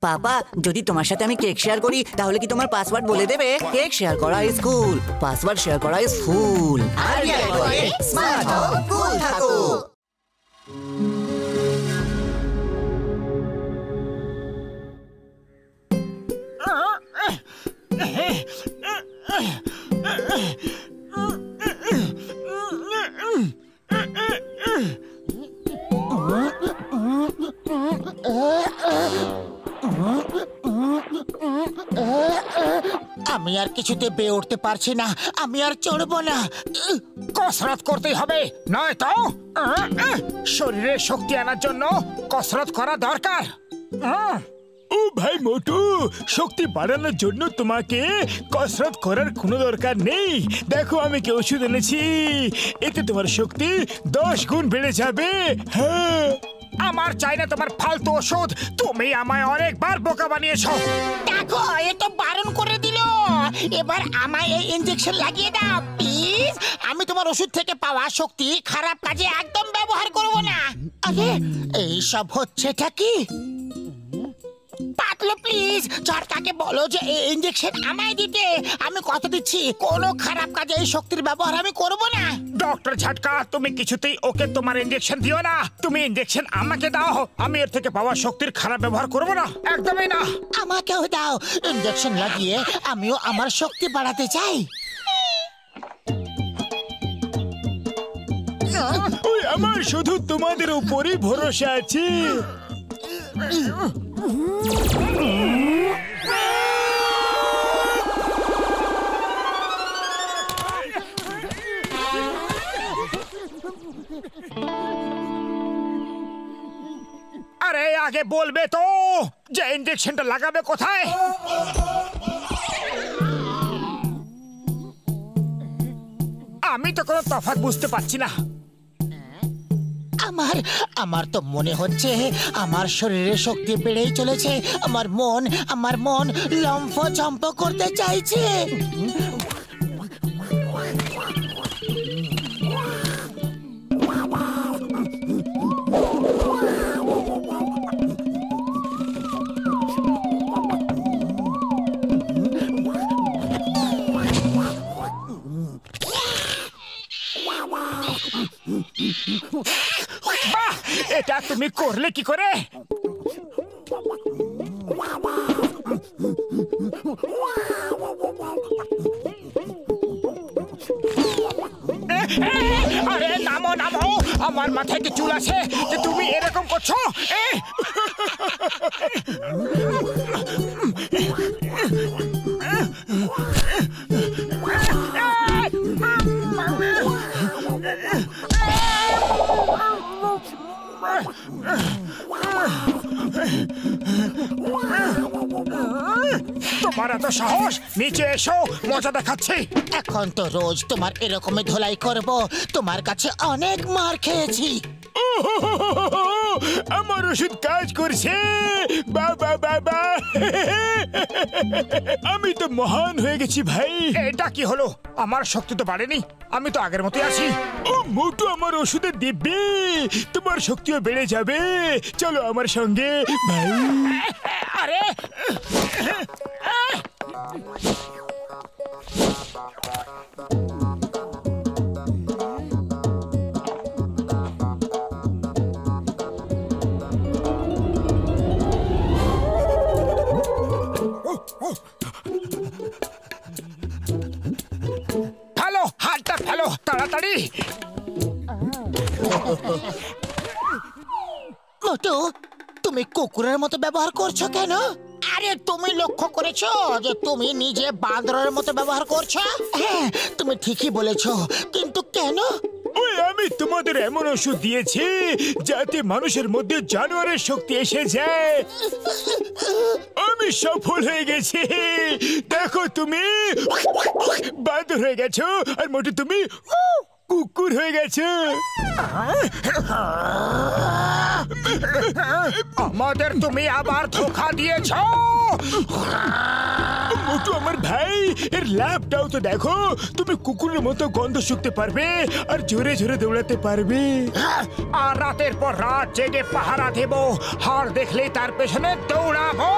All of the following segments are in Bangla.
পাপা, যদি তোমার সাথে আমি কেক শেয়ার করি তাহলে কি তোমার পাসওয়ার্ড বলে দেবে? কেক শেয়ার করা ইজ কুল, পাসওয়ার্ড শেয়ার করা ইজ ফুল। আরবিআই বলে স্মার্ট হও, কুল থাকো। আমি আর কিছুতে বেয়ে উঠতে পারছি না, আমি আর চড়বো না। কসরত করতেই হবে, নয়তো শরীরে শক্তি আনার জন্য কসরত করা দরকার। ও ভাই মোটু, শক্তি বাড়ানোর জন্য তোমাকে কসরত করার কোনো দরকার নেই। দেখো আমি কি ওষুধ এনেছি, এতে তোমার শক্তি 10 গুণ বেড়ে যাবে। হ্যাঁ, আমার চাই না তোমার ফালতু ওষুধ, তুমি আমায় অনেকবার বোকা বানিয়েছো। দেখো, এ তো বারণ করে দিল। এবার আমায় এই ইনজেকশন লাগিয়ে দাও প্লিজ। আমি তোমার ওষুধ থেকে পাওয়া শক্তি খারাপ কাজে একদম ব্যবহার করব না। আরে এইসব হচ্ছেটা কি? পাতলু প্লিজ ঝটকাকে বলো যে এই ইনজেকশন আমায় দিতে। আমি কথা দিচ্ছি কোনো খারাপ কাজে এই শক্তির ব্যবহার আমি করব না। ডক্টর ঝটকা, তুমি কিছুতেই ওকে তোমার ইনজেকশন দিও না। তুমি ইনজেকশন আমাকে দাও, আমি এর থেকে পাওয়া শক্তির খারাপ ব্যবহার করব না, একদমই না। আমাকেও দাও, ইনজেকশন লাগিয়ে আমিও আমার শক্তি বাড়াতে চাই। ওই আমার শুধু তোমাদের উপরই ভরসা আছে। আরে আগে বলবে তো যে ইনজেকশনটা লাগাবে কোথায়? আমি তো কোনো তফাৎ বুঝতে পারছি না। আমার তো মনে হচ্ছে আমার শরীরে শক্তি বেড়েই চলেছে। আমার মন লম্ফ চম্প করতে চাইছে। বাহ, এটা তুমি করলে কি করে? আরে নামো নামো, আমার মাথায় কি চুল আছে যে তুমি এরকম করছো? তোমার এত সাহস, নিচে এসো, মজা দেখাচ্ছি। এখন তো রোজ তোমার এরকমই ধোলাই করব। তোমার কাছে অনেক মার খেয়েছি। আমার ওষুধ কাজ করছে। বাবা বাবা, আমি তো মহান হয়ে গেছি ভাই। এটা কি হলো? আমার শক্তি তো বাড়েনি, আমি তো আগের মতোই আছি। ও মোটু, আমার ওষুধের দিব্যি তোমার শক্তিও বেড়ে যাবে। চলো আমার সঙ্গে ভাই। আরে ফেলো, হাতটা ফেলো তাড়াতাড়ি। মোটু, তুমি কুকুরের মতো ব্যবহার করছো কেন? আরে তুমি লক্ষ্য করেছো যে তুমি নিজে বাঁদরের মতো ব্যবহার করছো? হ্যাঁ, তুমি ঠিকই বলেছো, কিন্তু কেন? ওই আমি তোমাদের এমন ওষুধ দিয়েছি যাতে মানুষের মধ্যে জানোয়ারের শক্তি এসে যায়। আমি সফল হয়ে গেছি। দেখো, তুমি বাঁদর হয়ে গেছো, আর মোটু তুমি কুকুর হয়ে গেছে। আমাদের তুমি আবার ধোঁকা দিয়েছ। মোটু আমার ভাই, এর ল্যাবটাও তো দেখো। তুমি কুকুরের মতো গন্ধ শুকতে পারবে আর জোরে জোরে দৌড়াতে পারবে। আর রাতের পর রাত জেগে পাহারা দেব, হাড় দেখলেই তার পেছনে দৌড়াবো।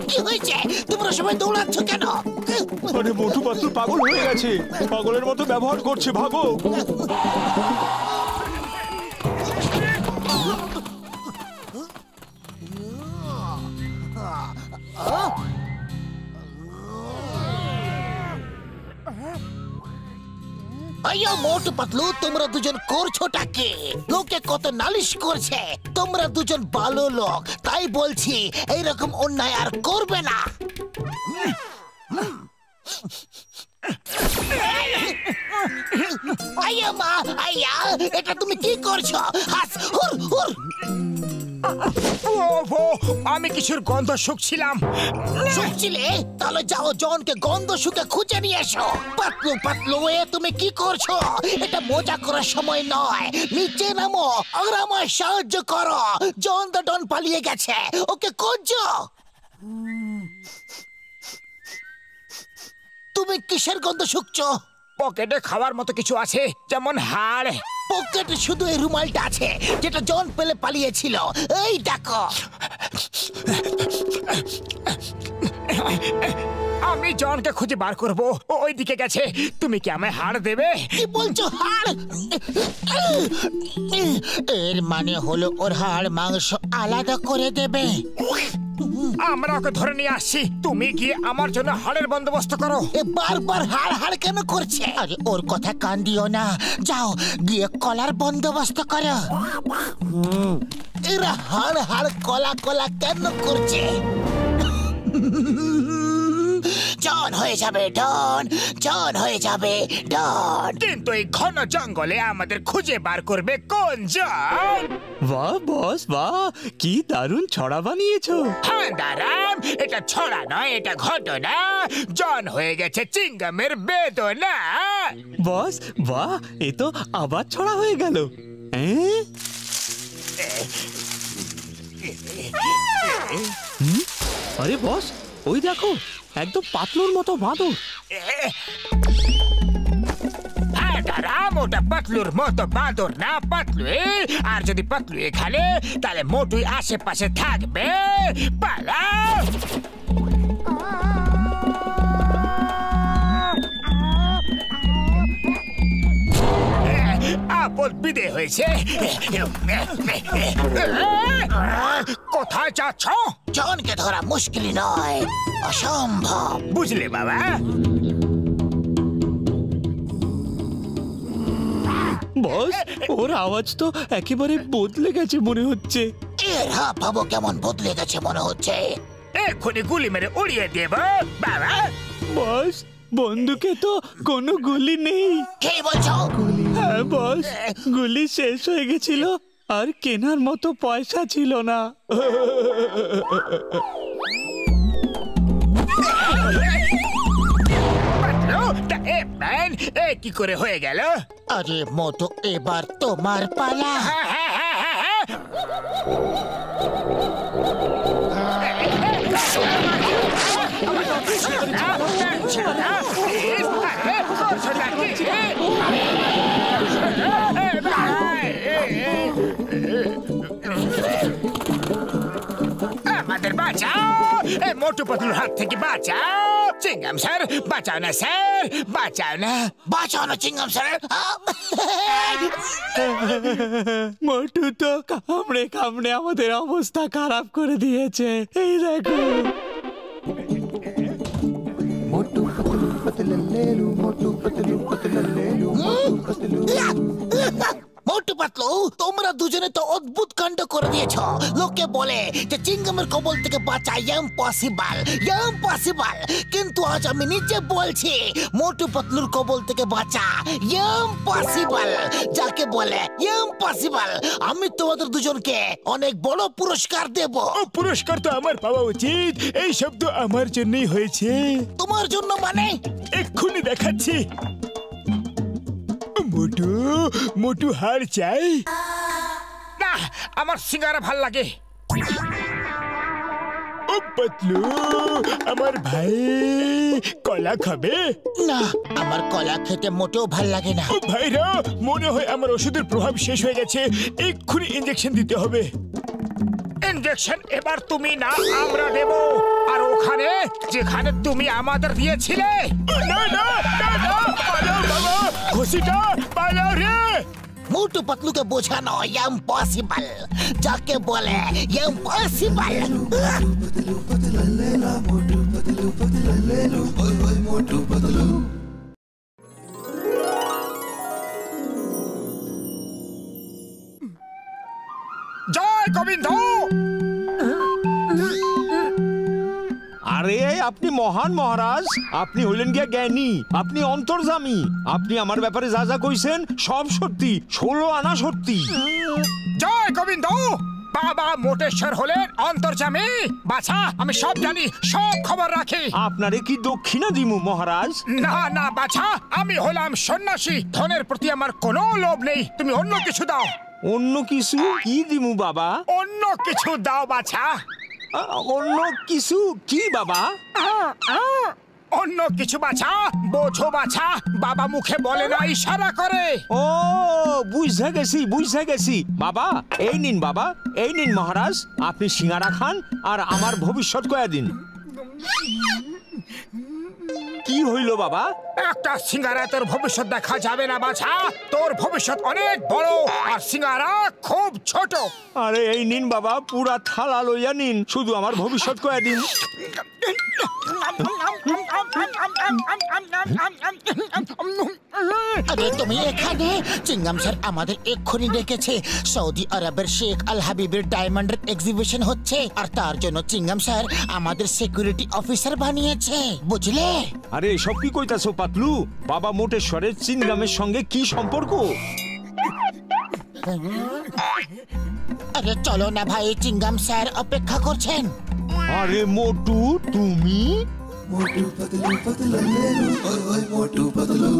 কি হয়েছে? তোমরা সবাই দৌড়াচ্ছ কেন? আরে মোটু পাতলু পাগল হয়ে গেছে, পাগলের মতো ব্যবহার করছে, ভাগো। আইয়া মোটু পাতলু, তোমরা দুজন করছোটাকে? লোকে কত নালিশ করছে, তোমরা দুজন ভালো লোক, তাই বলছি এইরকম অন্যায় আর করবে না। আইয়া মা, আইয়া, এটা তুমি কি করছো? হাস, হুর হুর। আমি কিছুর গন্ধ শুকছিলাম। শুকছিলে? তাহলে যাও জনকে গন্ধ শুকে খুঁজে নিয়ে এসো। পাতলু পাতলু, এ তুমি কি করছো? এটা মজা করার সময় নয়, নিচে নামো আর আমায় সাহায্য করো। জন তো ডন পালিয়ে গেছে, ওকে খুঁজো। তুমি কিসের গন্ধ শুকছো? পকেটে খাওয়ার মতো কিছু আছে, যেমন হাড়। পকেটে শুধু এই রুমালটা আছে যেটা জন পেলে পালিয়েছিল। এই দেখো। আমি জনকে খুঁজে বার করব, ওই দিকে গেছে। তুমি কি আমায় হাড় দেবে? কি বলছো হাড়? এর মানে হলো ওর হাড় মাংস আলাদা করে দেবে। আমরা ওকে ধরে নিয়ে আসছি, তুমি গিয়ে আমার জন্য হাড়ের বন্দোবস্ত করো। এ বারবার হাড় হাড় কেন করছে? আরে ওর কথা কান দিও না, যাও গিয়ে কলার বন্দোবস্ত করো। এরা হাড় হাড় কলা কলা কেন করছে? জন হয়ে যাবে ডন, জন হয়ে যাবে ডন। কিন্তু এই ঘন জঙ্গলে আমাদের খুঁজে বার করবে কোন জন? বাহ বস, বাহ, কি দারুণ ছড়া বানিয়েছো। হ্যাঁ দাঁড়ান, এটা ছড়া নয়, এটা ঘটনা। জন হয়ে গেছে চিঙ্গামের বেদনা। বস, বাহ, এ তো আবার ছড়া হয়ে গেল। আরে বস, ওই দেখো, একদম পাতলুর মতো বাঁদর। হ্যাঁ দাঁড়ান, ওটা পাতলুর মতো বাঁদর না, পাতলু। আর যদি পাতলু এখানে, তাহলে মোটুই আশেপাশে থাকবে। পালাও। আপদ বিদে হয়েছে। কোথায় যাচ্ছ? জনকে ধরা মুশকিল নয়, অসম্ভব। বুঝলে বাবা? বস, ওর আওয়াজ তো একেবারে বদলে গেছে মনে হচ্ছে। এর হাব ভাবো কেমন বদলে গেছে মনে হচ্ছে। এক্ষুনি গুলি মেরে উড়িয়ে দেব বাবা। বস, বন্দুকে তো কোনো গুলি নেই। কি বলছো? হ্যাঁ বস, গুলি শেষ হয়ে গেছিল, আর কেনার মতো পয়সা ছিল না। কি করে হয়ে গেল? আরে মোটু, এবার তোমার পালা। আমাদের বাঁচাও, মোটু পাতলুর হাত থেকে বাঁচাও। চিংগাম স্যার, বাঁচাও না স্যার, বাঁচাও না, বাঁচাও না চিংগাম স্যার। মোটু তো কামড়ে কামড়ে আমাদের অবস্থা খারাপ করে দিয়েছে। এই দেখো। मोटू पतलू पतलू लेलू, मोटू पतलू पतलू लेलू, मोटू पतलू। মোটু পাতলু, তোমরা দুজনে তো অদ্ভুত কাণ্ড করে দিয়েছো। লোকে বলে যে চিংগামের কবল থেকে বাঁচা ইম্পসিবল, ইম্পসিবল। কিন্তু আজ আমি নিজে বলছি মোটু পাতলুর কবল থেকে বাঁচা ইম্পসিবল। যাকে বলে ইম্পসিবল। আমি তোমাদের দুজনকে অনেক বড় পুরস্কার দেব। পুরস্কার তো আমার পাওয়া উচিত। এই শব্দ আমার জন্যই হয়েছে। তোমার জন্য মানে? এক্ষুনি দেখাচ্ছি। মোটু, মোটু হার চাই না, আমার সিঙ্গারা ভাল লাগে। ও পাতলু, আমার ভাই কলা খাবে? না, আমার কলা খেতে মোটেও ভাল লাগে না। ও ভাইরা, মনে হয় আমার ওষুধের প্রভাব শেষ হয়ে গেছে। এক্ষুনি ইনজেকশন দিতে হবে। ইনজেকশন এবার তুমি না, আমরা দেব। আর ওখানে যেখানে তুমি আমাদের দিয়েছিলে। না না না না, পালাও বাবা, ঘুষিটা পালাও রে। মোটু পাতলুকে বোঝানো ইম্পসিবল, যাকে বলে ইম্পসিবল। জয় গোবিন্দ। আরে আপনি মহান মহারাজ, আপনি হলেন গিয়া জ্ঞানী, আপনি অন্তর্যামী। আপনি আমার ব্যাপারে যা যা কইছেন সব সত্যি, 16 আনা সত্যি। জয় গোবিন্দ। বাবা মোটেশ্বর হলেন অন্তর্যামী। বাছা, আমি সব জানি, সব খবর রাখি। আপনারে কি দক্ষিণা দিমু মহারাজ? না না বাছা, আমি হলাম সন্ন্যাসী। ধনের প্রতি আমার কোনো লোভ নেই। তুমি অন্য কিছু দাও। অন্য কিছু কি দিমু বাবা? অন্য কিছু দাও বাছা। অন্য কিছু কি বাবা? অন্য কিছু বাছা, বোঝো বাছা। বাবা মুখে বলে না, ইশারা করে। ও বুঝা গেছি, বুঝা গেছি। বাবা এই নিন, বাবা এই নিন মহারাজ, আপনি সিঙ্গারা খান আর আমার ভবিষ্যৎ কয়া দিন। কি হইল বাবা? একটা সিঙ্গারা তোর ভবিষ্যৎ দেখা যাবে না বাছা। তোর ভবিষ্যৎ অনেক বড় আর সিঙ্গারা খুব ছোট। আরে এই নিন বাবা, পুরা থালা লইয়া নিন, শুধু আমার ভবিষ্যৎ কয়া দিন। আরে তুমি এখানে? চিংগাম স্যার আমাদের এক্ষুনি ডেকেছে। সৌদি আরবের শেখ আল হাবিবের ডায়মন্ডের এক্সিবিশন হচ্ছে, আর তার জন্য চিংগাম স্যার আমাদের সিকিউরিটি অফিসার বানিয়েছে, বুঝলে? আরে এসব কি কইতাছো পাতলু? বাবা মোটেশ্বরের চিংগামের সঙ্গে কি সম্পর্ক? আরে চলো না ভাই, চিংগাম স্যার অপেক্ষা করছেন। আরে মোটু তুমি? मोटू पतलू पतलू लेलू, ओए ओए मोटू पतलू।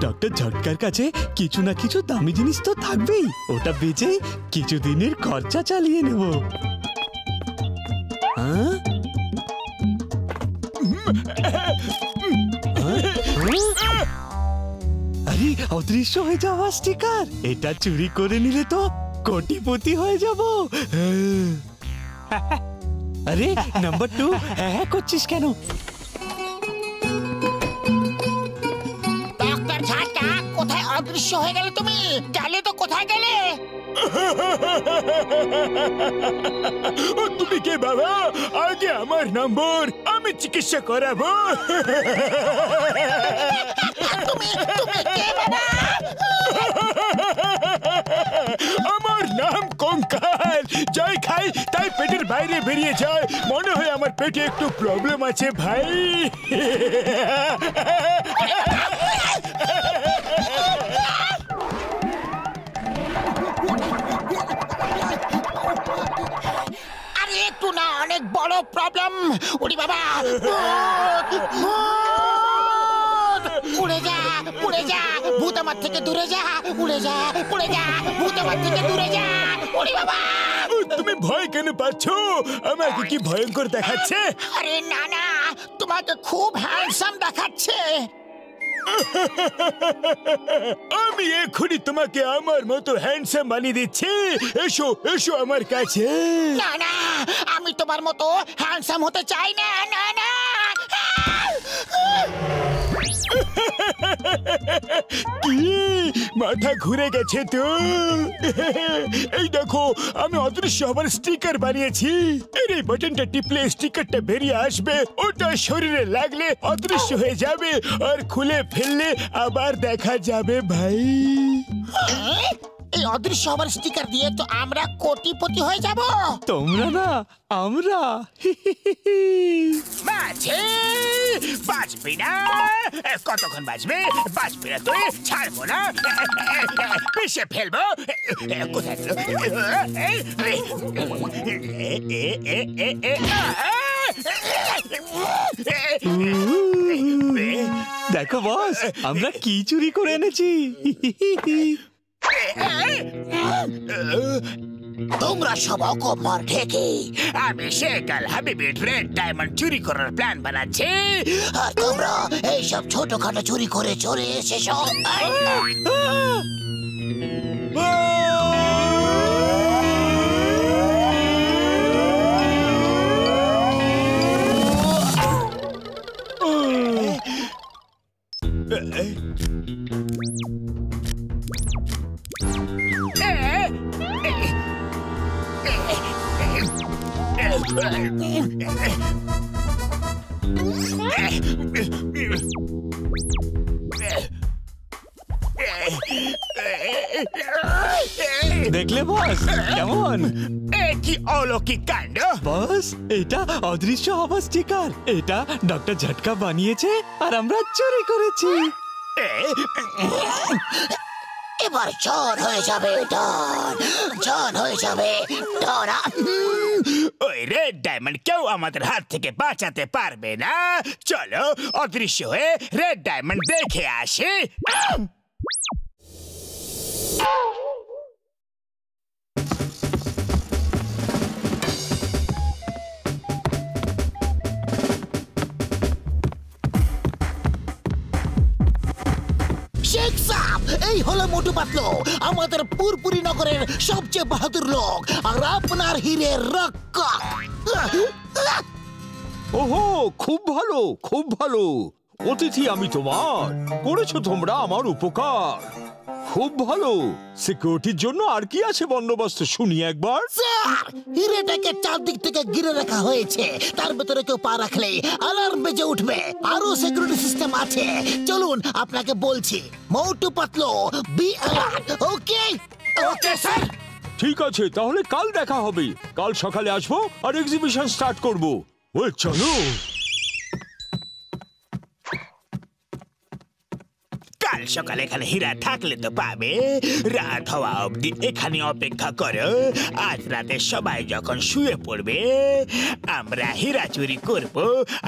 ডক্টর ঝটকার কাছে কিছু না কিছু দামি জিনিস তো থাকবেই, ওটা বেচে কিছুদিনের খরচা চালিয়ে নেব। আরে অদৃশ্য হয়ে যাওয়া স্টিকার, এটা চুরি করে নিলে তো কোটিপতি হয়ে যাব। আরে নাম্বার 2, হ্যাঁ করছিস কেন? ডক্টর ঝাটকা, কোথায় অদৃশ্য হয়ে গেলে তুমি? গেলে তো কোথায় গেলে? তুমি কে বাবা? আগে আমার নম্বর, আমি চিকিৎসা করাবো। তুমি কে বাবা? আমার নাম কং ভয়ঙ্কর। যাই খাই তাই পেটের বাইরে বেরিয়ে যায়। মনে হয় আমার পেটে একটু প্রবলেম আছে ভাই। আরে একটু না, অনেক বড় প্রবলেম। ওরে বাবা, উড়ে যা, উড়ে যা, ভূত আমার থেকে দূরে যা, উড়ে যা, উড়ে যা, ভূত আমার থেকে দূরে যা। ওরে বাবা, তুমি ভয় কেন পাচ্ছ? আমাকে কি ভয়ঙ্কর দেখাচ্ছে? আরে না না, তোমাকে খুব হ্যান্ডসাম দেখাচ্ছে। আমি এখনই তোমাকে আমার মতো হ্যান্ডসাম বানিয়ে দিচ্ছি। এসো এসো আমার কাছে। না না, আমি তোমার মতো হ্যান্ডসাম হতে চাই না। না না, কি মাথা ঘুরে গেছে তো? এই দেখো, আমি অদৃশ্য হবার স্টিকার বানিয়েছি। এই বাটনটা টিপলে স্টিকারটা বেরিয়ে আসবে, ওটা শরীরে লাগলে অদৃশ্য হয়ে যাবে, আর খুলে ফেললে আবার দেখা যাবে ভাই। এই অদৃশ্য হবার স্টিকার দিয়ে তো আমরা কোটিপতি হয়ে যাব। তোমরা না, আমরা। মাঝে বাঁচবি না। কতক্ষণ বাঁচবে? বাঁচবি না তুই, ছাড়বো না, পিষে ফেলবো। কোথায় গেল? দেখো বস, আমরা কি চুরি করে এনেছি। তোমরা সব অকপর ঠেকে, আমি শেখাল হাবিবি রেড ডায়মন্ড চুরি করার প্ল্যান বানাচ্ছি। আর তোমরা এইসব ছোটখাটো চুরি করে চলে এসেছো। দেখলে বস কেমন? কি অলৌকিক কাণ্ড! বস, এটা অদৃশ্য হবার স্টিকার। এটা ডক্টর ঝটকা বানিয়েছে আর আমরা চুরি করেছি। এবার জন হয়ে যাবে, জন হয়ে যাবে। ওই রেড ডায়মন্ড কেউ আমাদের হাত থেকে বাঁচাতে পারবে না। চলো অদৃশ্য হয়ে রেড ডায়মন্ড দেখে আসি। শেখ সাহেব, এই হলো মোটু পাতলু, আমাদের পুরপুরি নগরের সবচেয়ে বাহাদুর লোক, আর আপনার হীরের রক্ষক। ওহো, খুব ভালো, খুব ভালো। অতিথি আমি তোমার, করেছো তোমরা আমার উপকার। খুব ভালো। সিকিউরিটির জন্য আর কি আছে বন্দোবস্ত শুনি একবার। স্যার, হিরেটাকে চারদিক থেকে ঘিরে রাখা হয়েছে, তার ভেতরে কেউ পা রাখলে অ্যালার্ম বেজে উঠবে। আরো সিকিউরিটি সিস্টেম আছে, চলুন আপনাকে বলছি। Motu Patlu, be alert. Okay okay sir. ঠিক আছে, তাহলে কাল দেখা হবে। কাল সকালে আসবো আর এক্সিবিশন স্টার্ট করবো। ওই চলো। কাল সকালে এখানে হীরা থাকলে তো পাবে। রাত হওয়া অবধি এখানে অপেক্ষা করো। আজ রাতে সবাই যখন শুয়ে পড়বে, আমরা হীরা চুরি করব,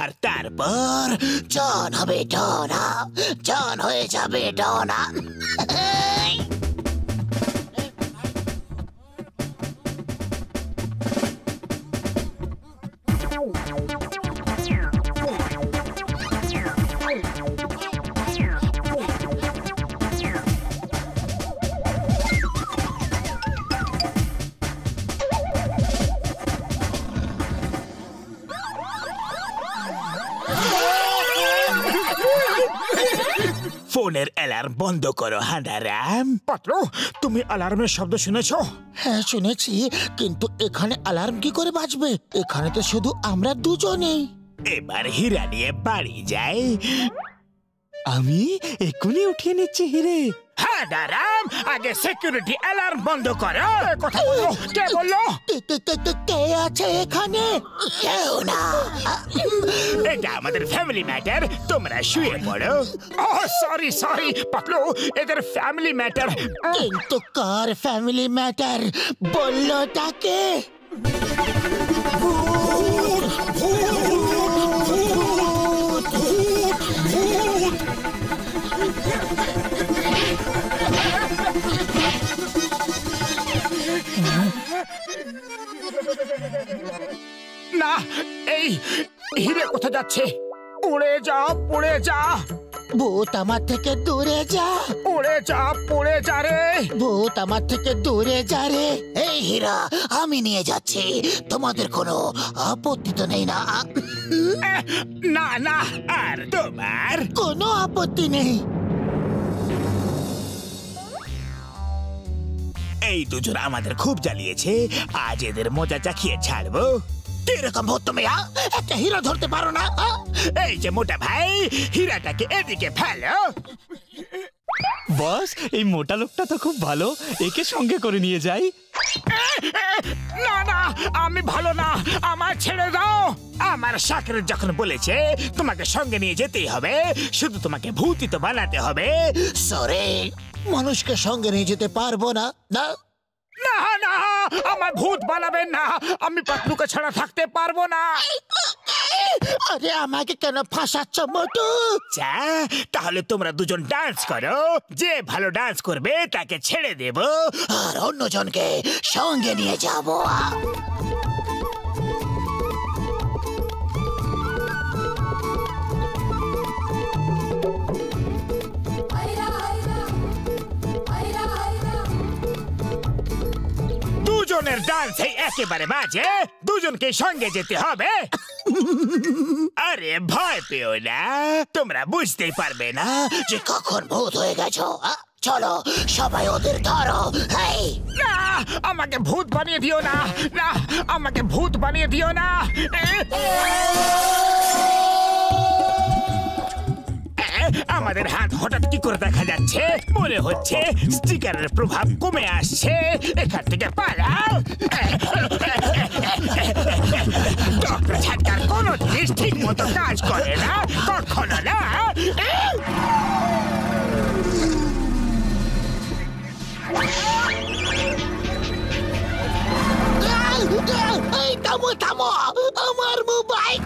আর তারপর জন হবে ডনা, জন হয়ে যাবে ডনা। ফোনের অ্যালার্ম বন্ধ করো হাঁদারাম। পাতলু, তুমি অ্যালার্মের শব্দ শুনেছো? হ্যাঁ শুনেছি, কিন্তু এখানে অ্যালার্ম কি করে বাজবে? এখানে তো শুধু আমরা দুজনেই। এবার হীরা নিয়ে বাড়ি যাই। আমি এক্ষুনি উঠিয়ে নিচ্ছি হিরে। হ্যাঁ দাঁড়াম, আগে সিকিউরিটি অ্যালার্ম বন্ধ করো। কথা বলো, কে বললো? কে আছে এখানে? কেউ না। এটা আমাদের ফ্যামিলি ম্যাটার, তোমরা শুয়ে পড়ো। ও সরি সরি পাতলু, এদের ফ্যামিলি ম্যাটার। কিন্তু কার ফ্যামিলি ম্যাটার বললোটাকে? না, এই হিরে কোথা যাচ্ছে? উড়ে যা, উড়ে যা, ভূত আমার থেকে দূরে যা। উড়ে যা, উড়ে যা রে। ভূত আমার থেকে দূরে যা রে। এই হীরা আমি নিয়ে যাচ্ছি, তোমাদের কোনো আপত্তি তো নেই না? না না, আর তোমার কোনো আপত্তি নেই। এই দুজন আমাদের খুব জ্বালিয়েছে, আজ এদের মজা চাখিয়ে ছাড়বো। কিরকম ভূত তুমি? একটা হীরা ধরতে পারো না? এই যে মোটা ভাই, হীরাটাকে এদিকে ফেলো। বস, এই মোটা লোকটা তো খুব ভালো, একে সঙ্গে করে নিয়ে যাই। না না, আমি ভালো না, আমার ছেড়ে দাও। আমার শাকরের যখন বলেছে তোমাকে সঙ্গে নিয়ে যেতেই হবে, শুধু তোমাকে ভূতিত বানাতে হবে। সরে, মানুষকে সঙ্গে নিয়ে যেতে পারবো না। না না না, আমার ভূত বানাবেন না, আমি পাতলুকে ছাড়া থাকতে পারবো না। আরে আমাকে কেন ফাঁসাচ্ছ মোটু? যা, তাহলে তোমরা দুজন ডান্স করো, যে ভালো ডান্স করবে তাকে ছেড়ে দেব, আর অন্যজনকে সঙ্গে নিয়ে যাব। দুজনের ডান্স একেবারে বাজে, দুজনকে সঙ্গে যেতে হবে। আরে ভয় পেও না, তোমরা বুঝতেই পারবে না যে কখন ভূত হয়ে গেছো। চলো সবাই ওদের ধরো। হেই, না, আমাকে ভূত বানিয়ে দিও না, না, আমাকে ভূত বানিয়ে দিও না। আমাদের হাত হঠাৎ কি করে দেখা যাচ্ছে, মনে হচ্ছে স্টিকারের প্রভাব কমে আসছে। এখান থেকে পালাও। ডক্টর ঝাটকার কোনো জিনিস ঠিক মতো কাজ করে না, কখনো না। এই থামো থামো, আমার মোবাইল।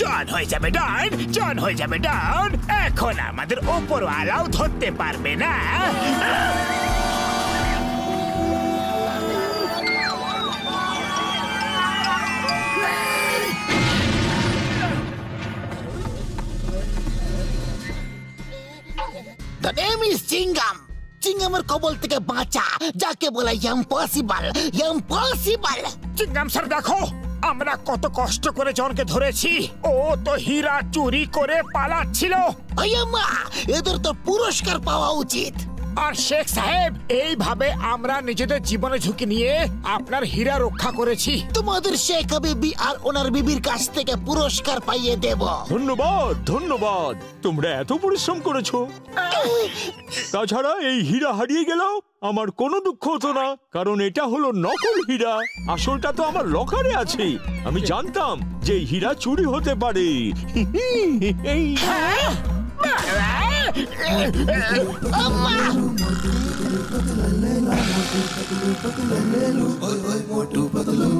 জন হয়ে যাবে ডাউন, জন হয়ে যাবে ডাউন। এখন আমাদের ওপর আলাও ধরতে পারবে না। The name is চিঙ্গাম। চিঙ্গামের কবল থেকে বাঁচা, যাকে বলে ইম্পসিবল, ইম্পসিবল। চিঙ্গাম স্যার, দেখো আমরা কত কষ্ট করে জনকে ধরেছি, ও তো হীরা চুরি করে পালাচ্ছিল। মা, এদের তো পুরস্কার পাওয়া উচিত। আর শেখ সাহেব, এইভাবে আমরা নিজেদের জীবনে ঝুঁকি নিয়ে আপনার হীরা রক্ষা করেছি। তোমাদের শেখ বিবি আর ওনার বিবির কাছ থেকে পুরস্কার পাইয়ে দেব। ধন্যবাদ ধন্যবাদ, তোমরা এত পরিশ্রম করেছো। তাছাড়া এই হীরা হারিয়ে গেলেও আমার কোনো দুঃখ হতো না, কারণ এটা হলো নকল হীরা। আসলটা তো আমার লকারে আছে। আমি জানতাম যে এই হীরা চুরি হতে পারে। মোটু পাতলু